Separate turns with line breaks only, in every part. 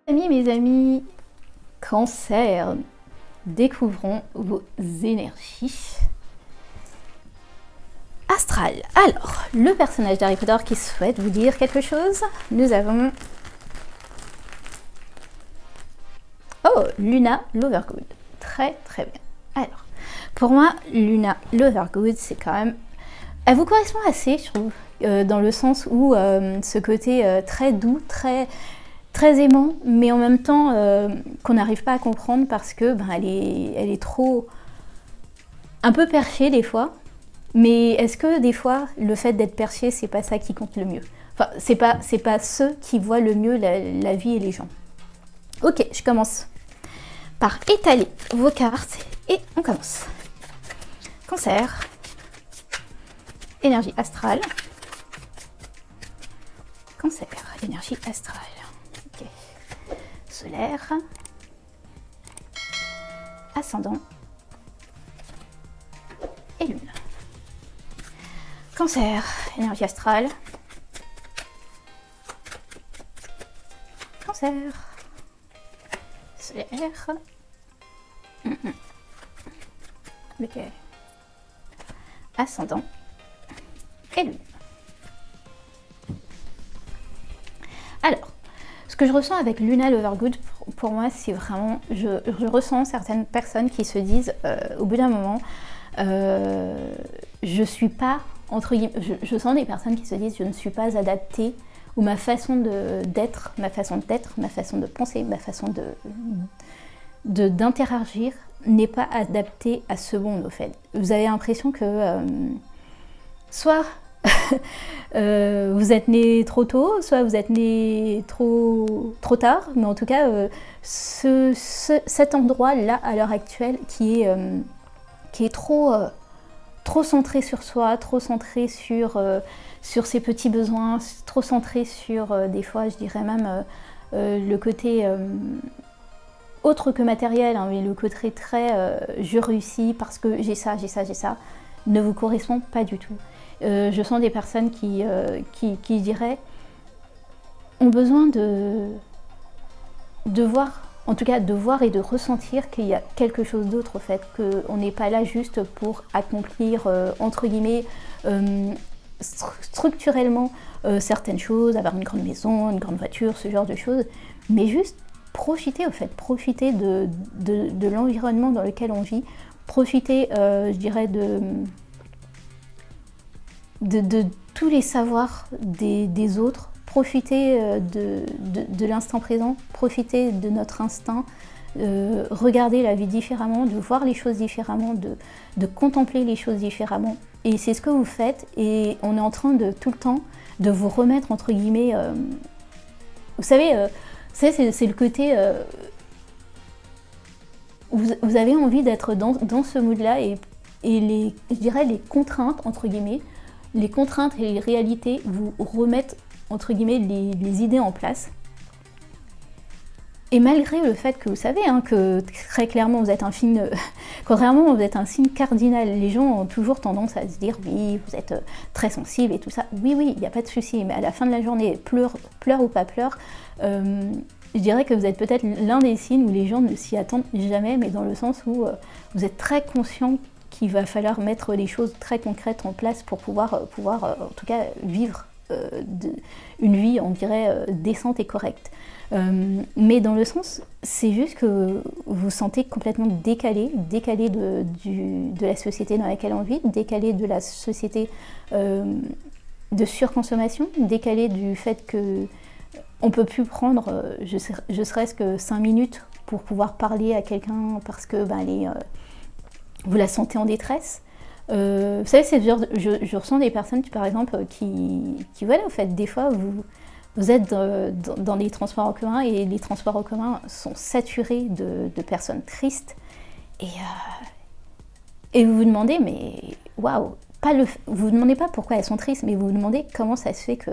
Mes amis, Cancer, découvrons vos énergies astrales. Alors, le personnage d'Harry Potter qui souhaite vous dire quelque chose, nous avons... Oh, Luna Lovegood. Très très bien. Alors, pour moi, Luna Lovegood, c'est quand même... Elle vous correspond assez, je trouve, dans le sens où ce côté très doux, très aimant, mais en même temps qu'on n'arrive pas à comprendre parce que elle est trop un peu perchée des fois. Mais est-ce que des fois le fait d'être perché, c'est pas ça qui compte le mieux? Enfin, c'est pas ceux qui voient le mieux la vie et les gens. Ok, je commence par étaler vos cartes et on commence. Cancer, énergie astrale. Cancer, énergie astrale. Ok. Solaire, ascendant et lune. Cancer, énergie astrale. Cancer, solaire. Ok. Ascendant et lune. Alors, ce que je ressens avec Luna Lovegood, pour moi, c'est vraiment... Je ressens certaines personnes qui se disent, au bout d'un moment, je suis pas, entre guillemets, je sens des personnes qui se disent, je ne suis pas adaptée, ou ma façon d'être, ma façon de penser, ma façon d'interagir n'est pas adaptée à ce monde, au fait. Vous avez l'impression que soit vous êtes né trop tôt, soit vous êtes né trop tard, mais en tout cas, cet endroit-là, à l'heure actuelle, qui est trop centré sur soi, trop centré sur ses petits besoins, trop centré sur, des fois, je dirais même, le côté... autre que matériel, hein, mais le côté très je réussis parce que j'ai ça, ne vous correspond pas du tout. Je sens des personnes qui je dirais, ont besoin de voir, en tout cas de voir et de ressentir qu'il y a quelque chose d'autre, au fait, qu'on n'est pas là juste pour accomplir, entre guillemets, structurellement certaines choses, avoir une grande maison, une grande voiture, ce genre de choses, mais juste profiter, au fait, profiter de l'environnement dans lequel on vit, profiter, je dirais, de tous les savoirs des autres, profiter de l'instant présent, profiter de notre instinct, regarder la vie différemment, de voir les choses différemment, de contempler les choses différemment. Et c'est ce que vous faites, et on est en train de tout le temps de vous remettre, entre guillemets, vous savez, c'est le côté... vous avez envie d'être dans ce mood-là, et je dirais les contraintes, entre guillemets, les contraintes et les réalités vous remettent, entre guillemets, les idées en place. Et malgré le fait que vous savez que très clairement vous êtes un signe, contrairement vous êtes un signe cardinal, les gens ont toujours tendance à se dire oui, vous êtes très sensible et tout ça. Oui, il n'y a pas de souci, mais à la fin de la journée, pleure ou pas pleure, je dirais que vous êtes peut-être l'un des signes où les gens ne s'y attendent jamais, mais dans le sens où vous êtes très conscient qu'il va falloir mettre les choses très concrètes en place pour pouvoir en tout cas, vivre une vie, on dirait, décente et correcte. Mais dans le sens, c'est juste que vous vous sentez complètement décalé de la société dans laquelle on vit, décalé de la société de surconsommation, décalé du fait que on peut plus prendre, je serais-ce que 5 minutes pour pouvoir parler à quelqu'un parce que vous la sentez en détresse. Vous savez, je ressens des personnes, par exemple, qui voilà, en fait, des fois, vous êtes dans les transports en commun, et les transports en commun sont saturés de personnes tristes, et vous vous demandez, mais waouh, vous vous demandez pas pourquoi elles sont tristes, mais vous vous demandez comment ça se fait que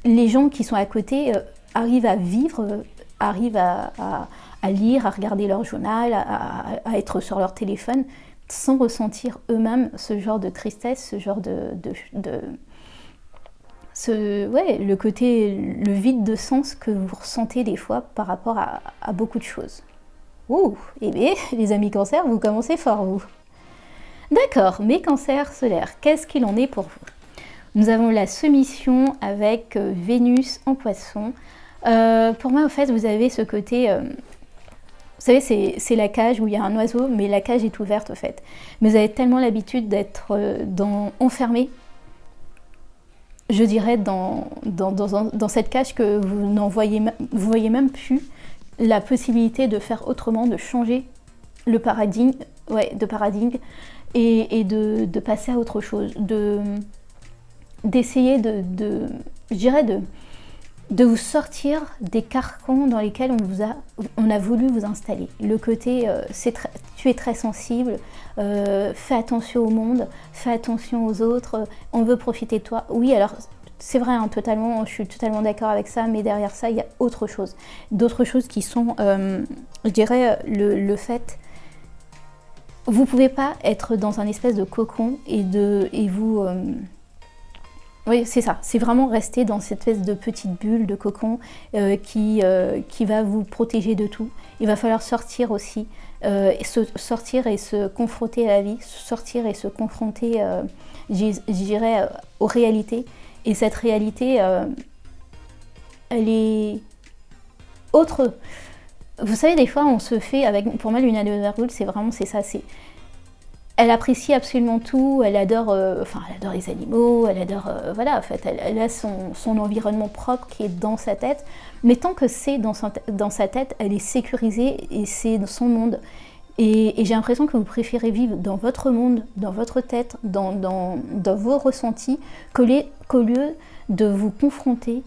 les gens qui sont à côté arrivent à vivre, arrivent à lire, à regarder leur journal, à être sur leur téléphone, sans ressentir eux-mêmes ce genre de tristesse, ce genre ouais, le côté, le vide de sens que vous ressentez des fois par rapport à beaucoup de choses. Ouh, eh bien, les amis cancers, vous commencez fort, vous. D'accord, mes cancers solaires, qu'est-ce qu'il en est pour vous? Nous avons la soumission avec Vénus en poisson. Pour moi, en fait, vous avez ce côté... vous savez, c'est la cage où il y a un oiseau, mais la cage est ouverte, au fait. Mais vous avez tellement l'habitude d'être enfermé, je dirais, dans cette cage que vous voyez même plus la possibilité de faire autrement, de changer le paradigme, et de passer à autre chose, d'essayer je dirais de vous sortir des carcans dans lesquels on a voulu vous installer. Le côté, tu es très sensible, fais attention au monde, fais attention aux autres, on veut profiter de toi. Oui, alors c'est vrai, hein, je suis totalement d'accord avec ça, mais derrière ça, il y a autre chose. D'autres choses qui sont, je dirais, le fait... Vous ne pouvez pas être dans un espèce de cocon et vous... oui, c'est ça. C'est vraiment rester dans cette espèce de petite bulle, de cocon qui va vous protéger de tout. Il va falloir sortir aussi, sortir et se confronter à la vie, sortir et se confronter, je dirais, aux réalités. Et cette réalité, elle est autre. Vous savez, des fois, on se fait pour moi, Luna Lovegood, c'est ça. Elle apprécie absolument tout, elle adore les animaux, elle adore, voilà, en fait, elle a son environnement propre qui est dans sa tête, mais tant que c'est dans sa tête, elle est sécurisée et c'est son monde. Et j'ai l'impression que vous préférez vivre dans votre monde, dans votre tête, dans vos ressentis, qu'au lieu de vous confronter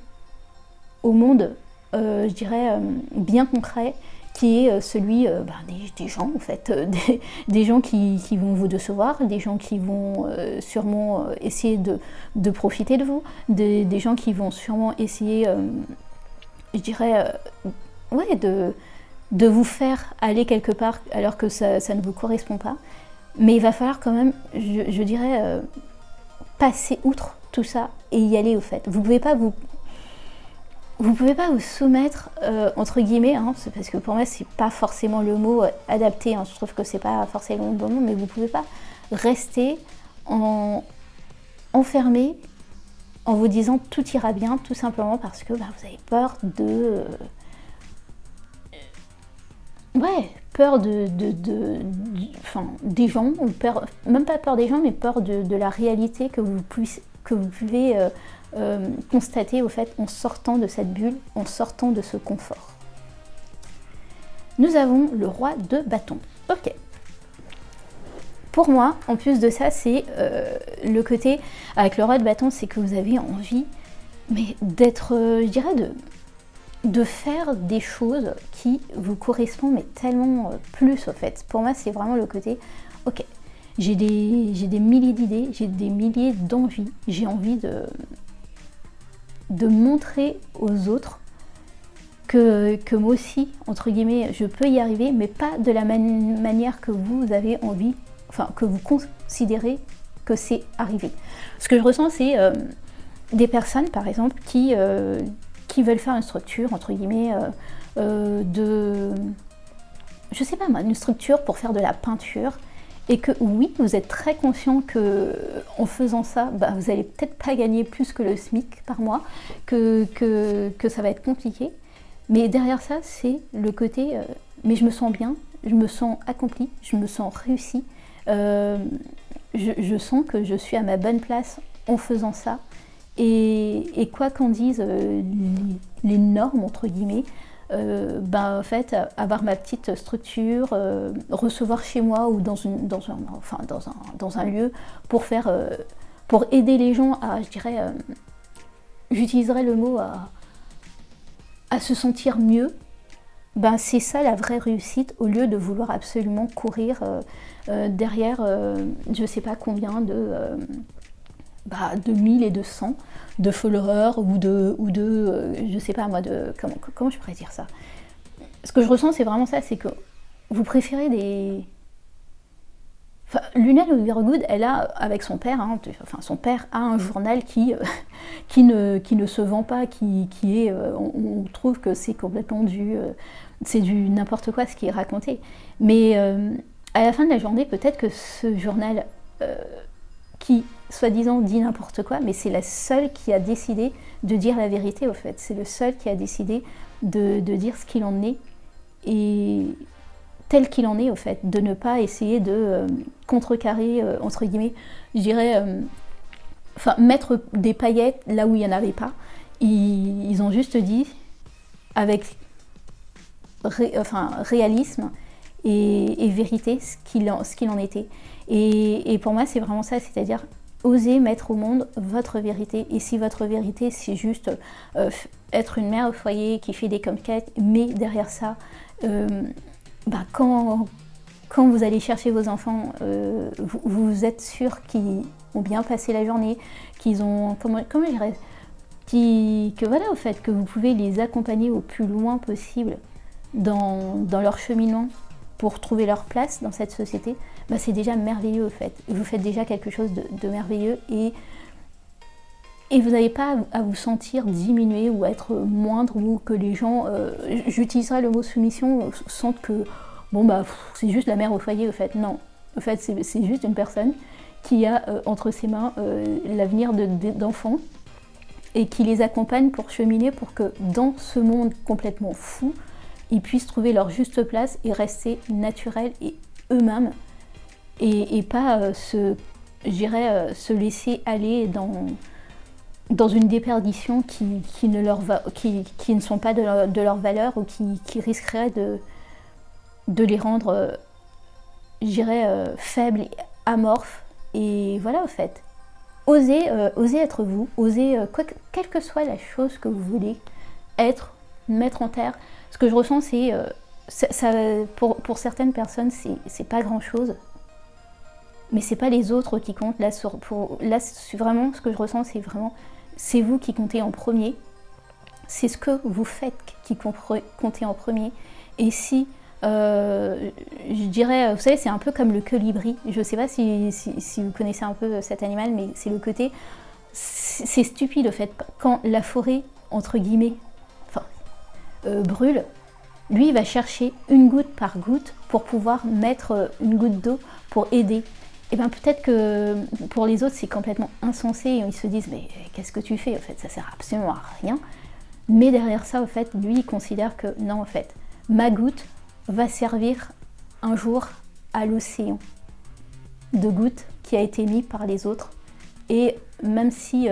au monde, je dirais, bien concret, qui est celui des gens, en fait, des gens qui vont vous décevoir, des gens qui vont sûrement essayer de profiter de vous, des gens qui vont sûrement essayer, je dirais, ouais, de vous faire aller quelque part alors que ça ne vous correspond pas. Mais il va falloir quand même, je dirais, passer outre tout ça et y aller, au fait. Vous pouvez pas vous soumettre, entre guillemets, hein, c'est parce que pour moi c'est pas forcément le mot adapté, hein, je trouve que c'est pas forcément le bon mot, mais vous pouvez pas rester enfermé en vous disant tout ira bien, tout simplement parce que vous avez peur peur des gens, ou même pas peur des gens, mais peur de la réalité que vous pouvez constater, au fait, en sortant de cette bulle, en sortant de ce confort. Nous avons le roi de bâton. Ok. Pour moi, en plus de ça, c'est le côté, avec le roi de bâton, c'est que vous avez envie, mais d'être, je dirais, de faire des choses qui vous correspondent, mais tellement plus, au fait. Pour moi, c'est vraiment le côté, ok, j'ai des milliers d'idées, j'ai des milliers d'envies, j'ai envie de montrer aux autres que moi aussi, entre guillemets, je peux y arriver, mais pas de la même manière que vous avez envie, enfin, que vous considérez que c'est arrivé. Ce que je ressens, c'est des personnes, par exemple, qui veulent faire une structure, entre guillemets, je sais pas moi, une structure pour faire de la peinture, et que oui, vous êtes très conscient que en faisant ça, vous allez peut-être pas gagner plus que le SMIC par mois, que ça va être compliqué. Mais derrière ça, c'est le côté, mais je me sens bien, je me sens accomplie, je me sens réussie, je sens que je suis à ma bonne place en faisant ça. Et quoi qu'en disent les normes, entre guillemets, en fait, avoir ma petite structure, recevoir chez moi ou dans un lieu pour aider les gens à, je dirais, j'utiliserais le mot à se sentir mieux. C'est ça la vraie réussite, au lieu de vouloir absolument courir derrière je sais pas combien de 1000 et de 100 de followers ou de je sais pas moi, comment je pourrais dire ça. Ce que je ressens, c'est vraiment ça, c'est que vous préférez Luna Lovegood, elle a, avec son père, son père a un journal qui ne se vend pas, qui est, on trouve que c'est complètement c'est du n'importe quoi ce qui est raconté. Mais à la fin de la journée, peut-être que ce journal qui, soi-disant, dit n'importe quoi, mais c'est la seule qui a décidé de dire la vérité, au fait. C'est le seul qui a décidé de dire ce qu'il en est, et tel qu'il en est, au fait, de ne pas essayer de contrecarrer, entre guillemets, je dirais, mettre des paillettes là où il n'y en avait pas. Ils ont juste dit, avec réalisme et vérité, ce qu'il en était. Et pour moi, c'est vraiment ça, c'est-à-dire oser mettre au monde votre vérité. Et si votre vérité, c'est juste être une mère au foyer qui fait des conquêtes, mais derrière ça, quand vous allez chercher vos enfants, vous êtes sûr qu'ils ont bien passé la journée, qu'ils ont, comment je dirais, que voilà, au fait, que vous pouvez les accompagner au plus loin possible dans leur cheminement pour trouver leur place dans cette société, c'est déjà merveilleux, au fait. Vous faites déjà quelque chose de merveilleux, et vous n'avez pas à vous sentir diminué ou à être moindre, ou que les gens, j'utiliserai le mot soumission, sentent que c'est juste la mère au foyer, au fait. Non, au fait, c'est juste une personne qui a entre ses mains l'avenir d'enfants, et qui les accompagne pour cheminer, pour que dans ce monde complètement fou, ils puissent trouver leur juste place et rester naturels et eux-mêmes, et pas se laisser aller dans une déperdition qui ne sont pas de leur valeur, ou qui risquerait de les rendre, faibles et amorphes. Et voilà, au fait. Osez être vous, osez, quelle que soit la chose que vous voulez être, mettre en terre. Ce que je ressens, c'est, pour certaines personnes, c'est pas grand-chose, mais c'est pas les autres qui comptent. Là, vraiment, ce que je ressens, c'est vraiment, c'est vous qui comptez en premier. C'est ce que vous faites qui comptez en premier. Et si, je dirais, vous savez, c'est un peu comme le colibri. Je sais pas si vous connaissez un peu cet animal, mais c'est le côté, c'est stupide, au fait, quand la forêt, entre guillemets, brûle, lui il va chercher une goutte par goutte pour pouvoir mettre une goutte d'eau pour aider. Et bien peut-être que pour les autres c'est complètement insensé, et ils se disent mais qu'est-ce que tu fais, en fait ça sert absolument à rien. Mais derrière ça, au fait, lui il considère que non, en fait, ma goutte va servir un jour à l'océan de gouttes qui a été mis par les autres. Et même si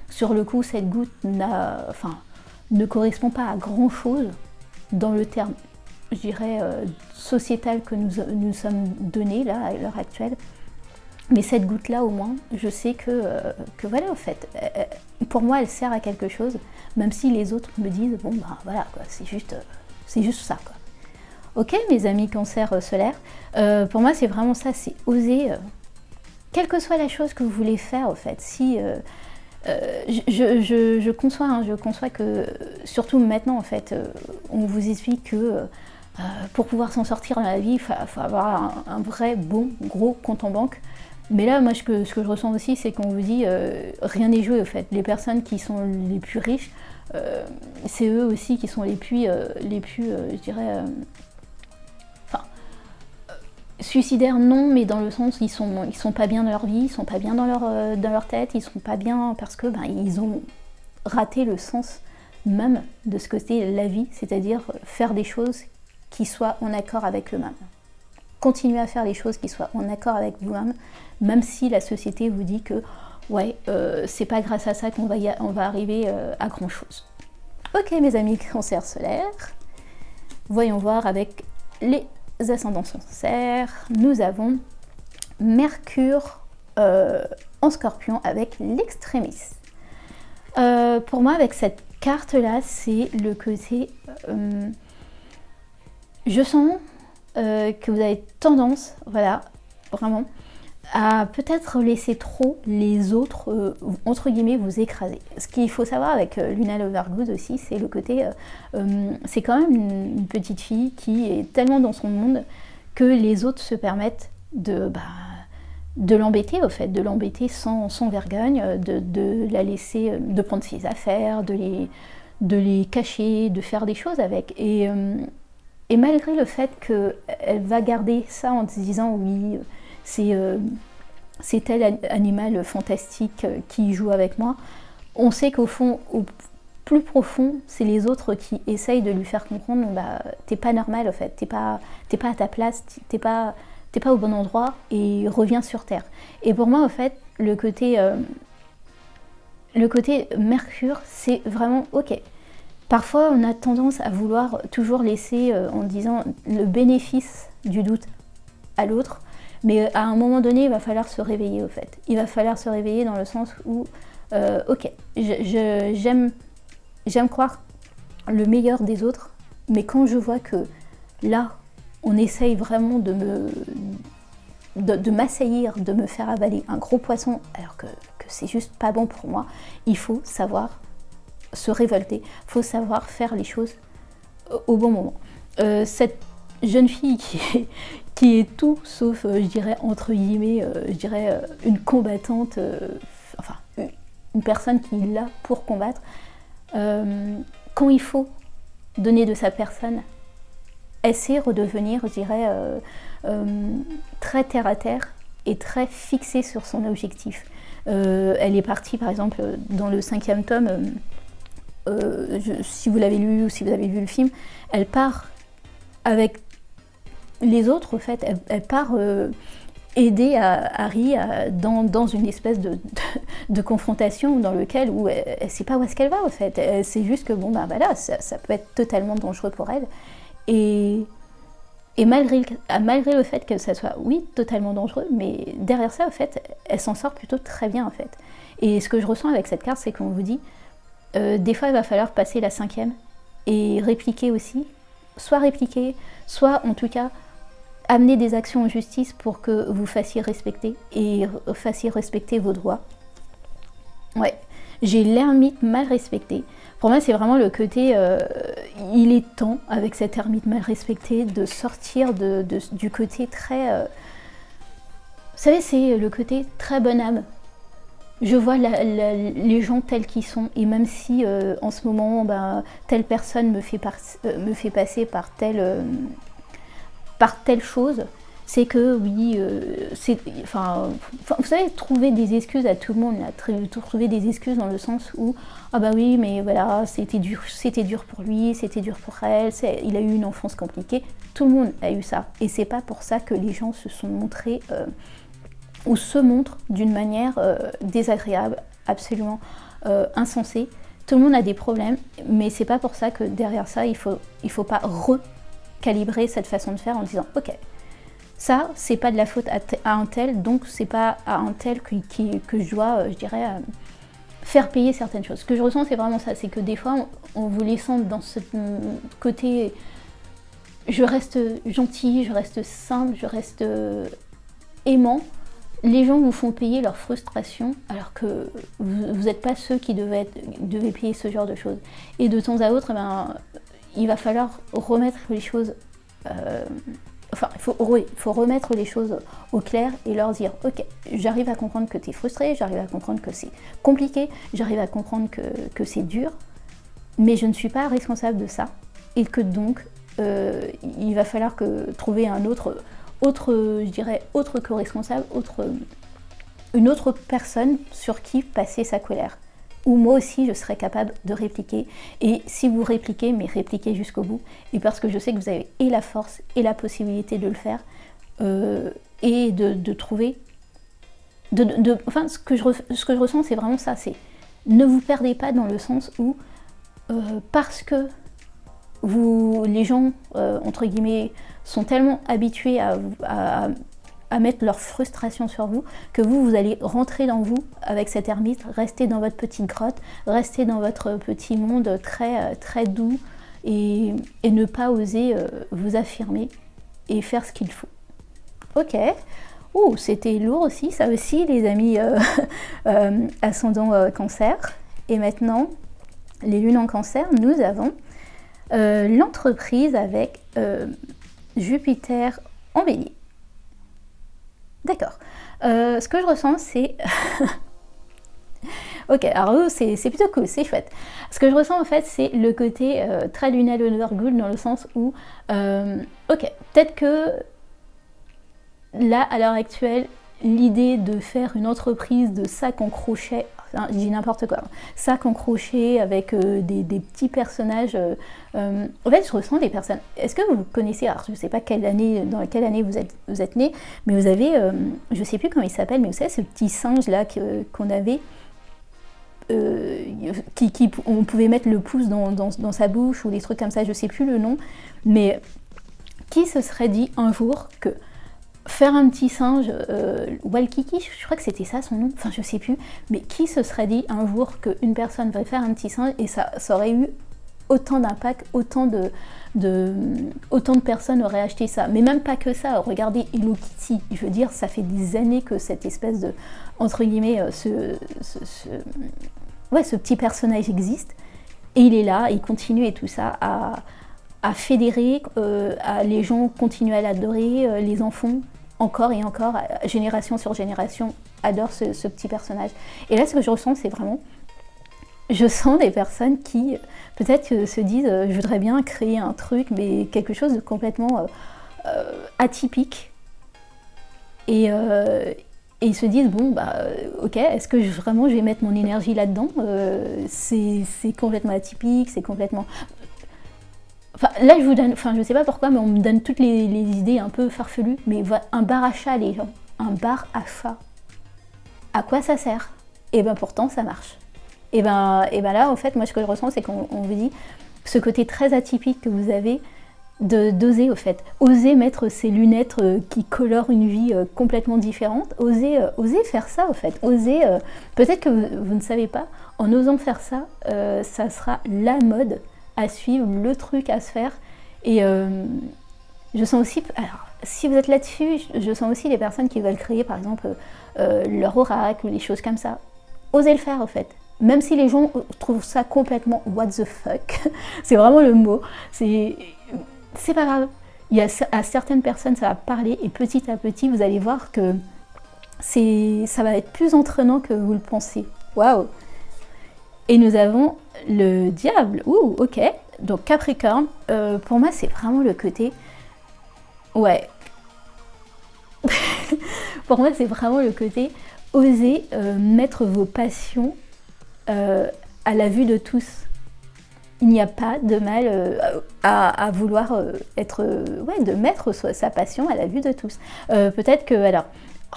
sur le coup cette goutte ne correspond pas à grand chose dans le terme, je dirais, sociétal que nous sommes donnés là à l'heure actuelle, mais cette goutte là, au moins, je sais que voilà, au fait, pour moi elle sert à quelque chose, même si les autres me disent voilà quoi, c'est juste ça quoi. Ok, mes amis cancer solaire, pour moi c'est vraiment ça, c'est oser, quelle que soit la chose que vous voulez faire, au fait. Si je conçois que, surtout maintenant, en fait, on vous explique que pour pouvoir s'en sortir dans la vie, il faut avoir un vrai bon gros compte en banque. Mais là, moi, ce que je ressens aussi, c'est qu'on vous dit rien n'est joué, au fait. Les personnes qui sont les plus riches, c'est eux aussi qui sont les plus je dirais, suicidaires, non, mais dans le sens ils sont pas bien dans leur vie, ils sont pas bien dans leur tête, ils sont pas bien parce que ils ont raté le sens même de ce que c'est la vie, c'est-à-dire faire des choses qui soient en accord avec eux-mêmes. Continuez à faire les choses qui soient en accord avec vous-même, même si la société vous dit que c'est pas grâce à ça qu'on va arriver à grand chose. Ok, mes amis cancer solaire, voyons voir avec les ascendants cancer. Nous avons Mercure en Scorpion avec l'extrémis. Pour moi, avec cette carte-là, c'est le côté... je sens que vous avez tendance, voilà, vraiment, à peut-être laisser trop les autres, entre guillemets, vous écraser. Ce qu'il faut savoir avec Luna Lovegood aussi, c'est le côté, c'est quand même une petite fille qui est tellement dans son monde que les autres se permettent de l'embêter au fait, de l'embêter sans vergogne, de la laisser, de prendre ses affaires, de les cacher, de faire des choses avec. Et malgré le fait qu'elle va garder ça en se disant oui, c'est tel animal fantastique qui joue avec moi, on sait qu'au fond, au plus profond, c'est les autres qui essayent de lui faire comprendre bah, t'es pas normal au fait, t'es pas à ta place, t'es pas au bon endroit et reviens sur Terre. Et pour moi, en fait, le côté Mercure, c'est vraiment ok. Parfois, on a tendance à vouloir toujours laisser, en disant, le bénéfice du doute à l'autre, mais à un moment donné, il va falloir se réveiller, au fait. Il va falloir se réveiller dans le sens où, ok, j'aime croire le meilleur des autres, mais quand je vois que là, on essaye vraiment de m'assaillir, de me faire avaler un gros poisson, alors que c'est juste pas bon pour moi, il faut savoir se révolter, il faut savoir faire les choses au bon moment. Cette jeune fille qui est tout sauf, je dirais, entre guillemets, une combattante, enfin, une personne qui est là pour combattre, quand il faut donner de sa personne, elle sait redevenir, je dirais, très terre à terre et très fixée sur son objectif. Elle est partie, par exemple, dans le 5e tome, si vous l'avez lu ou si vous avez vu le film, elle part avec les autres, en fait, elle part aider Harry dans une espèce de confrontation dans lequel où elle ne sait pas où est-ce qu'elle va, en fait. Elle sait juste que bon, bah voilà, ça peut être totalement dangereux pour elle. Et malgré le fait que ça soit, oui, totalement dangereux, mais derrière ça, en fait, elle s'en sort plutôt très bien, en fait. Et ce que je ressens avec cette carte, c'est qu'on vous dit, des fois, il va falloir passer la 5e et répliquer aussi. Soit répliquer, soit en tout cas amener des actions en justice pour que vous fassiez respecter et fassiez respecter vos droits. Ouais, j'ai l'ermite mal respecté. Pour moi, c'est vraiment le côté, il est temps, avec cette ermite mal respectée, de sortir du côté très... vous savez, c'est le côté très bonne âme. Je vois les gens tels qu'ils sont, et même si en ce moment, ben, telle personne me fait passer par telle chose, c'est que oui, vous savez, trouver des excuses à tout le monde, trouver des excuses dans le sens où ah bah oui, mais voilà, c'était dur pour lui, c'était dur pour elle, il a eu une enfance compliquée. Tout le monde a eu ça, et c'est pas pour ça que les gens se sont montrés ou se montrent d'une manière désagréable, absolument insensée. Tout le monde a des problèmes, mais c'est pas pour ça que derrière ça, il faut pas recalibrer cette façon de faire en disant ok, ça c'est pas de la faute à un tel, donc c'est pas à un tel que je dois, je dirais, faire payer certaines choses. Ce que je ressens, c'est vraiment ça, c'est que des fois, en vous laissant dans ce côté, je reste gentil, je reste simple, je reste aimant, les gens vous font payer leur frustration alors que vous n'êtes pas ceux qui devaient payer ce genre de choses. Et de temps à autre, il va falloir remettre les choses... il faut remettre les choses au clair et leur dire ok, j'arrive à comprendre que tu es frustré, j'arrive à comprendre que c'est compliqué, j'arrive à comprendre que c'est dur, mais je ne suis pas responsable de ça. Et que donc, il va falloir trouver un autre co-responsable, une autre personne sur qui passer sa colère. Ou moi aussi je serais capable de répliquer. Et si vous répliquez, mais répliquez jusqu'au bout. Et parce que je sais que vous avez et la force et la possibilité de le faire, et de trouver... ce que je ressens, c'est vraiment ça, c'est ne vous perdez pas dans le sens où, parce que les gens, entre guillemets, sont tellement habitués à mettre leur frustration sur vous, que vous allez rentrer dans vous avec cette ermite, rester dans votre petite grotte, rester dans votre petit monde très, très doux et ne pas oser vous affirmer et faire ce qu'il faut. Ok. C'était lourd aussi, ça aussi les amis ascendant Cancer. Et maintenant, les lunes en Cancer, nous avons l'entreprise avec Jupiter en Bélier. D'accord. Ce que je ressens, c'est... Ok, alors c'est plutôt cool, c'est chouette. Ce que je ressens en fait, c'est le côté très Luna Lovegood dans le sens où, ok, peut-être que là, à l'heure actuelle, l'idée de faire une entreprise de sacs en crochet, enfin, je dis n'importe quoi, sacs en crochet avec des petits personnages. En fait, je ressens des personnes. Est-ce que vous connaissez, alors je ne sais pas dans quelle année vous êtes né, mais vous avez, je ne sais plus comment il s'appelle, mais vous savez, ce petit singe là qu'on avait. On pouvait mettre le pouce dans sa bouche ou des trucs comme ça, je sais plus le nom, mais qui se serait dit un jour que faire un petit singe, Walkiki, je crois que c'était ça son nom, enfin je sais plus, mais qui se serait dit un jour qu'une personne va faire un petit singe et ça aurait eu autant d'impact, autant de personnes auraient acheté ça, mais même pas que ça, regardez Hello Kitty, je veux dire, ça fait des années que cette espèce de, entre guillemets, ce petit personnage existe, et il est là, il continue et tout ça, à fédérer, les gens continuent à l'adorer, les enfants, encore et encore, génération sur génération, adorent ce petit personnage. Et là, ce que je ressens, c'est vraiment... Je sens des personnes qui, peut-être, se disent je voudrais bien créer un truc, mais quelque chose de complètement atypique. Et ils se disent, bon, bah, ok, est-ce que vraiment je vais mettre mon énergie là-dedans, c'est complètement atypique, c'est complètement... Enfin, là, je vous donne, enfin, je sais pas pourquoi, mais on me donne toutes les idées un peu farfelues, mais un bar à chat, les gens, un bar à chat, à quoi ça sert? Et ben pourtant, ça marche. Et ben là, en fait, moi, ce que je ressens, c'est qu'on vous dit, ce côté très atypique que vous avez, d'oser, au fait, oser mettre ces lunettes qui colorent une vie complètement différente, oser faire ça, au fait, oser, peut-être que vous ne savez pas, en osant faire ça, ça sera la mode à suivre, le truc à se faire. Et je sens aussi, alors si vous êtes là-dessus, je sens aussi les personnes qui veulent créer par exemple leur oracle ou des choses comme ça. Osez le faire, au fait. Même si les gens trouvent ça complètement what the fuck, c'est vraiment le mot, c'est pas grave. À certaines personnes ça va parler, et petit à petit vous allez voir que ça va être plus entraînant que vous le pensez. Waouh! Et nous avons le diable. Ouh, ok. Donc Capricorne, pour moi c'est vraiment le côté... Ouais. Pour moi c'est vraiment le côté oser mettre vos passions à la vue de tous. Il n'y a pas de mal à vouloir de mettre sa passion à la vue de tous. Peut-être que, alors,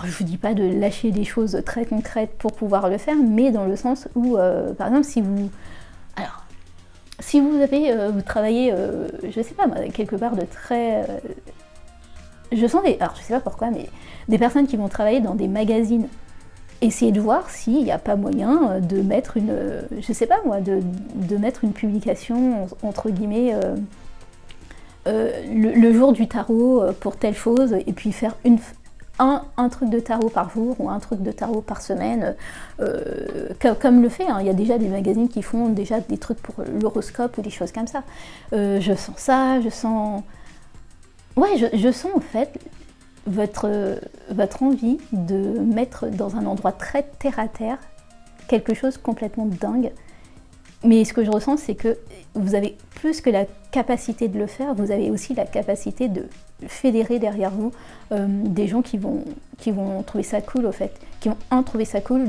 je vous dis pas de lâcher des choses très concrètes pour pouvoir le faire, mais dans le sens où, par exemple, si vous vous travaillez, je sais pas moi, quelque part de très... je sens alors je sais pas pourquoi, mais des personnes qui vont travailler dans des magazines. Essayez de voir s'il n'y a pas moyen de mettre je sais pas moi, de mettre une publication, entre guillemets, le jour du tarot pour telle chose, et puis faire un truc de tarot par jour ou un truc de tarot par semaine, comme le fait, hein. Il y a déjà des magazines qui font déjà des trucs pour l'horoscope ou des choses comme ça. Je sens ça, je sens en fait votre envie de mettre dans un endroit très terre-à-terre quelque chose complètement dingue. Mais ce que je ressens, c'est que vous avez plus que la capacité de le faire, vous avez aussi la capacité de fédérer derrière vous des gens qui vont trouver ça cool, au fait. Qui vont, trouver ça cool,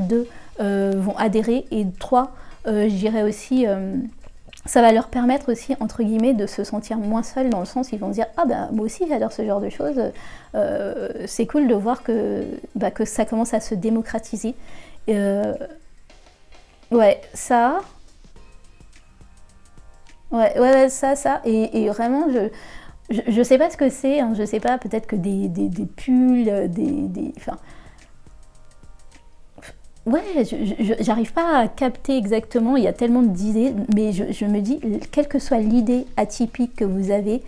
vont adhérer, et 3, je dirais aussi... ça va leur permettre aussi, entre guillemets, de se sentir moins seuls, dans le sens où ils vont se dire « Ah ben, moi aussi j'adore ce genre de choses, c'est cool de voir que ça commence à se démocratiser. » Ouais, ça... Ouais, ça, et vraiment, je sais pas ce que c'est, hein, je sais pas, peut-être que des pulls, enfin... Ouais, j'arrive pas à capter exactement, il y a tellement d'idées, mais je me dis, quelle que soit l'idée atypique que vous avez,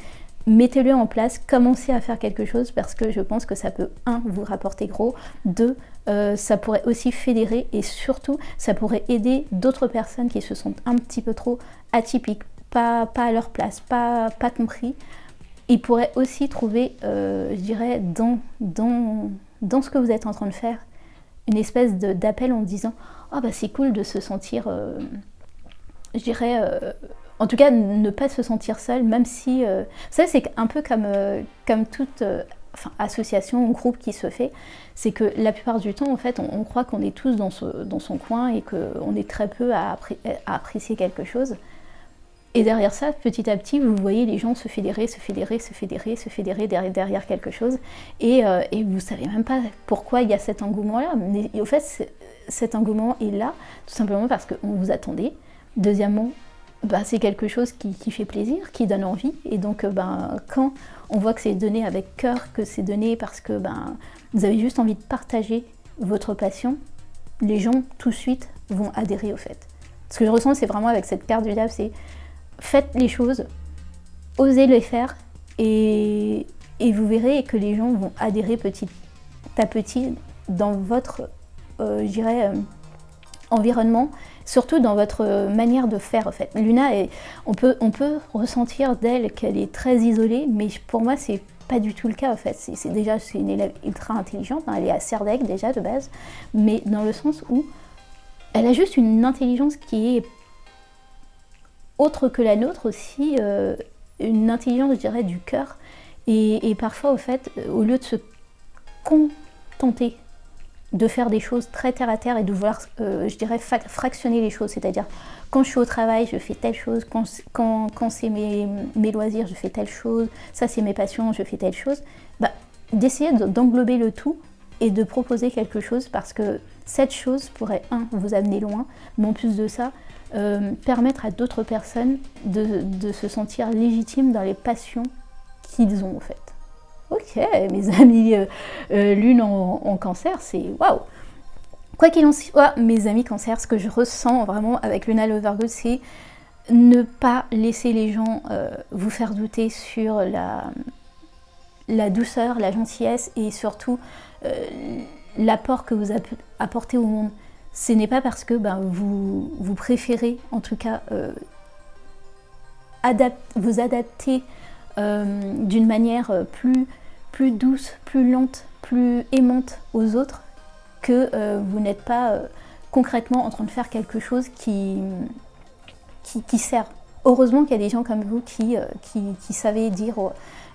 mettez-le en place, commencez à faire quelque chose, parce que je pense que ça peut, 1, vous rapporter gros, 2, ça pourrait aussi fédérer, et surtout, ça pourrait aider d'autres personnes qui se sentent un petit peu trop atypiques, pas à leur place, pas compris. Ils pourraient aussi trouver, je dirais, dans dans ce que vous êtes en train de faire, une espèce d'appel en disant « Ah bah c'est cool de se sentir, je dirais, en tout cas ne pas se sentir seul, même si... ça c'est un peu comme toute association ou groupe qui se fait, c'est que la plupart du temps en fait on croit qu'on est tous dans son coin et qu'on est très peu à apprécier quelque chose. Et derrière ça, petit à petit, vous voyez les gens se fédérer derrière quelque chose, et vous ne savez même pas pourquoi il y a cet engouement-là. Mais au fait, cet engouement est là, tout simplement parce qu'on vous attendait. Deuxièmement, c'est quelque chose qui fait plaisir, qui donne envie, et donc quand on voit que c'est donné avec cœur, que c'est donné parce que vous avez juste envie de partager votre passion, les gens tout de suite vont adhérer au fait. Ce que je ressens, c'est vraiment avec cette carte du diable, c'est faites les choses, osez les faire, et vous verrez que les gens vont adhérer petit à petit dans votre, environnement, surtout dans votre manière de faire en fait. Luna, on peut ressentir d'elle qu'elle est très isolée, mais pour moi c'est pas du tout le cas en fait. C'est une élève ultra intelligente, elle est à Serdaigle déjà de base, mais dans le sens où elle a juste une intelligence qui est autre que la nôtre aussi, une intelligence, je dirais, du cœur. Et parfois, au fait, au lieu de se contenter de faire des choses très terre à terre et de vouloir, je dirais, fractionner les choses, c'est-à-dire quand je suis au travail, je fais telle chose, quand c'est mes loisirs, je fais telle chose, ça c'est mes passions, je fais telle chose, d'essayer d'englober le tout et de proposer quelque chose, parce que cette chose pourrait, vous amener loin, mais en plus de ça, permettre à d'autres personnes de se sentir légitimes dans les passions qu'ils ont en fait. Ok, mes amis lune en cancer, c'est waouh. Quoi qu'il en soit, mes amis cancer, ce que je ressens vraiment avec Luna Lovergood, c'est ne pas laisser les gens vous faire douter sur la douceur, la gentillesse et surtout l'apport que vous apportez au monde. Ce n'est pas parce que vous préférez, en tout cas, vous adapter d'une manière plus douce, plus lente, plus aimante aux autres, que vous n'êtes pas concrètement en train de faire quelque chose qui sert. Heureusement qu'il y a des gens comme vous qui savaient dire,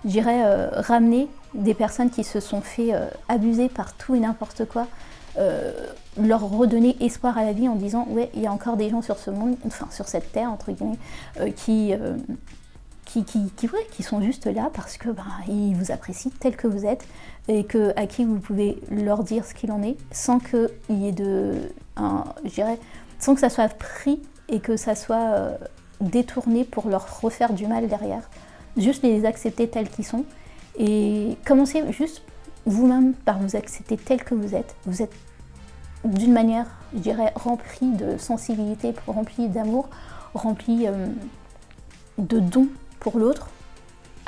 je dirais, ramener des personnes qui se sont fait abuser par tout et n'importe quoi, leur redonner espoir à la vie en disant ouais, il y a encore des gens sur ce monde, enfin sur cette terre entre guillemets, qui sont juste là parce que ils vous apprécient tel que vous êtes et à qui vous pouvez leur dire ce qu'il en est sans qu'il y ait sans que ça soit pris et que ça soit détourné pour leur refaire du mal derrière. Juste les accepter tels qu'ils sont et commencez juste vous-même par vous accepter tel que vous êtes. Vous êtes d'une manière, je dirais, rempli de sensibilité, rempli d'amour, rempli de dons pour l'autre.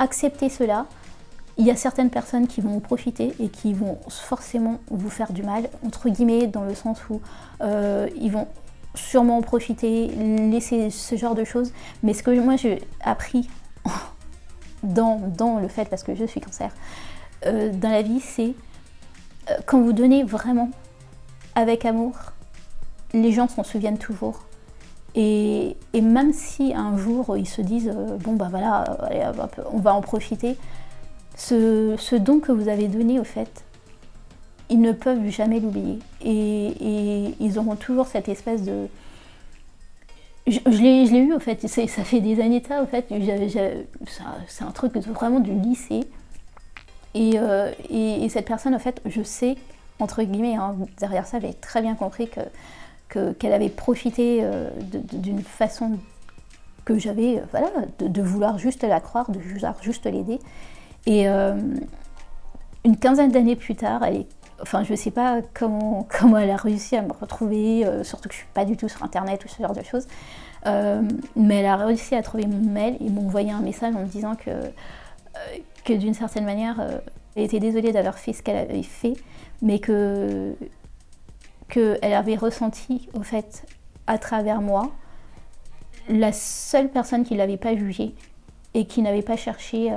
Acceptez cela. Il y a certaines personnes qui vont en profiter et qui vont forcément vous faire du mal, entre guillemets, dans le sens où ils vont sûrement en profiter, laisser ce genre de choses. Mais ce que moi j'ai appris dans le fait, parce que je suis cancer, dans la vie, c'est quand vous donnez vraiment avec amour, les gens s'en souviennent toujours. Et même si un jour ils se disent voilà, allez, on va en profiter, ce don que vous avez donné au fait, ils ne peuvent jamais l'oublier. Et ils auront toujours cette espèce de... Je l'ai eu au fait, ça fait des années de ça au fait, c'est un truc vraiment du lycée. Et cette personne, en fait, je sais, entre guillemets, derrière ça, j'avais très bien compris qu'elle avait profité d'une façon que j'avais, de vouloir juste la croire, de vouloir juste l'aider. Et une quinzaine d'années plus tard, je sais pas comment elle a réussi à me retrouver, surtout que je suis pas du tout sur internet ou ce genre de choses, mais elle a réussi à trouver mon mail et m'a envoyé un message en me disant que d'une certaine manière, elle était désolée d'avoir fait ce qu'elle avait fait, mais qu'elle avait ressenti, au fait, à travers moi, la seule personne qui ne l'avait pas jugée et qui n'avait pas cherché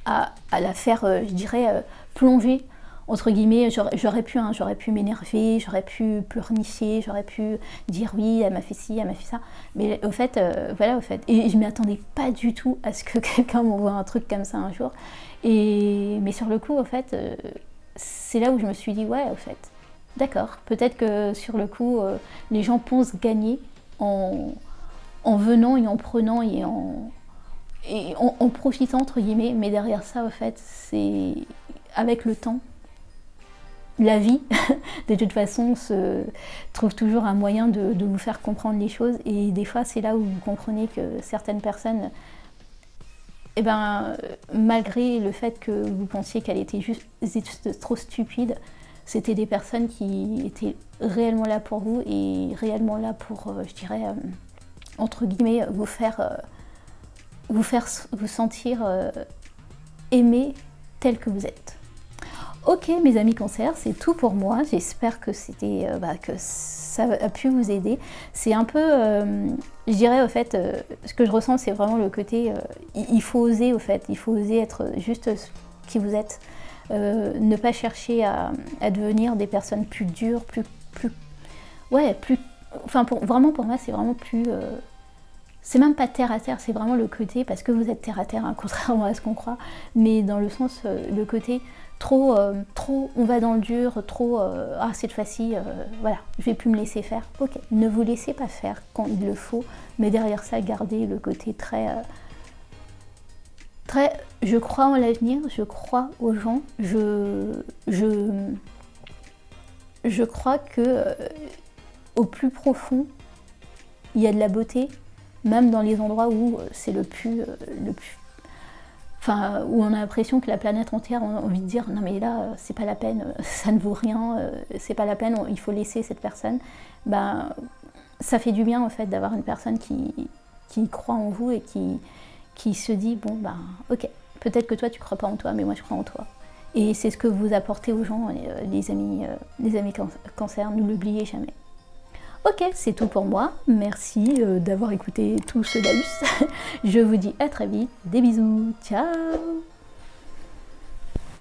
à la faire, je dirais, plonger entre guillemets, j'aurais pu m'énerver, j'aurais pu pleurnicher, j'aurais pu dire oui, elle m'a fait ci, elle m'a fait ça. Mais au fait, voilà, au fait. Et je ne m'y attendais pas du tout à ce que quelqu'un m'envoie un truc comme ça un jour. Mais sur le coup, au fait, c'est là où je me suis dit, ouais, au fait, d'accord, peut-être que sur le coup, les gens pensent gagner en venant et en prenant et en profitant, entre guillemets. Mais derrière ça, au fait, c'est avec le temps, la vie, de toute façon, trouve toujours un moyen de vous faire comprendre les choses. Et des fois, c'est là où vous comprenez que certaines personnes, eh ben, malgré le fait que vous pensiez qu'elle était juste trop stupide, c'était des personnes qui étaient réellement là pour vous et réellement là pour, je dirais, entre guillemets, vous sentir aimé tel que vous êtes. Ok mes amis Cancer, c'est tout pour moi. J'espère que que ça a pu vous aider. C'est un peu, je dirais au fait, ce que je ressens, c'est vraiment le côté, il faut oser au fait, il faut oser être juste qui vous êtes, ne pas chercher à devenir des personnes plus dures, enfin vraiment pour moi c'est vraiment plus, c'est même pas terre à terre, c'est vraiment le côté, parce que vous êtes terre à terre, hein, contrairement à ce qu'on croit, mais dans le sens, le côté trop, on va dans le dur, trop, cette fois-ci, voilà, je vais plus me laisser faire. Ok, ne vous laissez pas faire quand il le faut, mais derrière ça, gardez le côté très, je crois en l'avenir, je crois aux gens, je crois que au plus profond, il y a de la beauté, même dans les endroits où c'est enfin, où on a l'impression que la planète entière a envie de dire non mais là c'est pas la peine, ça ne vaut rien, c'est pas la peine, il faut laisser cette personne. Ben, ça fait du bien en fait d'avoir une personne qui croit en vous et qui se dit bon ben ok, peut-être que toi tu crois pas en toi mais moi je crois en toi. Et c'est ce que vous apportez aux gens, les amis Cancer, ne l'oubliez jamais. Ok, c'est tout pour moi. Merci d'avoir écouté tout ce laus. Je vous dis à très vite. Des bisous. Ciao.